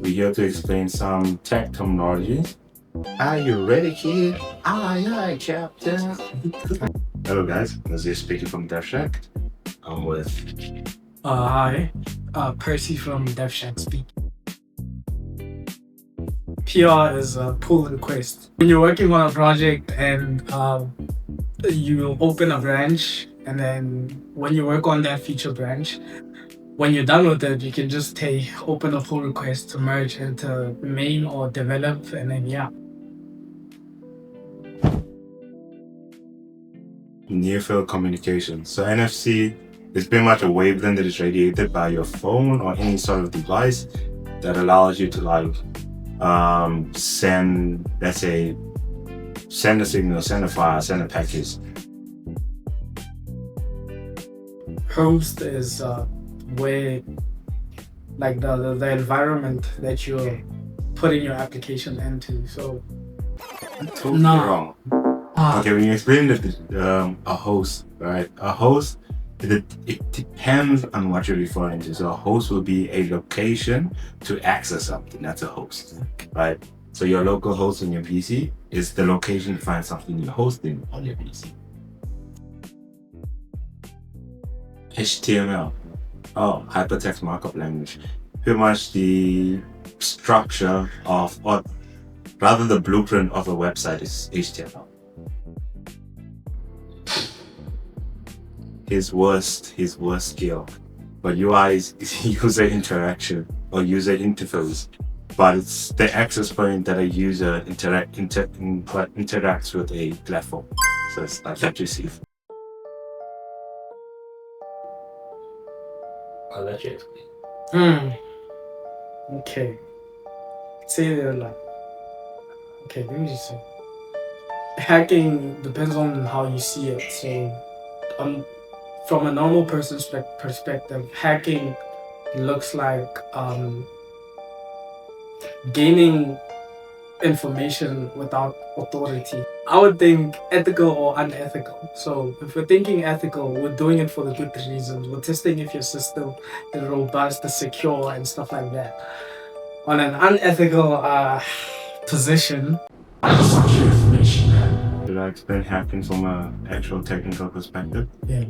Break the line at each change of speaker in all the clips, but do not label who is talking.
We're here to explain some tech terminologies. Are you ready, kid? Aye, aye, Captain. Hello, guys. This is speaking from DevShack. I'm with.
Hi, Percy from DevShack speak. PR is a pull request. When you're working on a project and you open a branch, and then when you work on that feature branch, when you're done with it, you can just open a pull request to merge into main or develop, and then
Near field communication. So NFC is pretty much a wavelength that is radiated by your phone or any sort of device that allows you to send, let's say, send a signal, send a file, send a package.
host is where like the environment that you're putting your application into. So
Totally
No.
wrong. Okay, when you explain a host, right? A host, it depends on what you're referring to. So a host will be a location to access something. That's a host, right? So your local host on your PC is the location to find something you're hosting on your PC. HTML, hypertext markup language. Pretty much the structure of, or rather the blueprint of a website is HTML. His worst skill. But UI is user interaction or user interface. But it's the access point that a user interacts with a platform. So it's like what you see.
I'll let you explain.
Okay. Say they're like. Okay, let me just say. Hacking depends on how you see it. So, from a normal person's perspective, hacking looks like gaining information without authority. I would think ethical or unethical. So if we're thinking ethical, we're doing it for the good reasons. We're testing if your system is robust, is secure, and stuff like that. On an unethical position,
Should I explain hacking from an actual technical perspective?
yeah,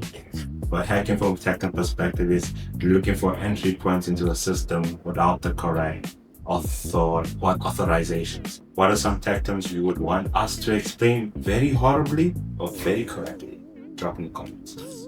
But hacking from a technical perspective is looking for entry points into a system without the correct authorizations. What are some tech terms you would want us to explain very horribly or very correctly? Drop in the comments.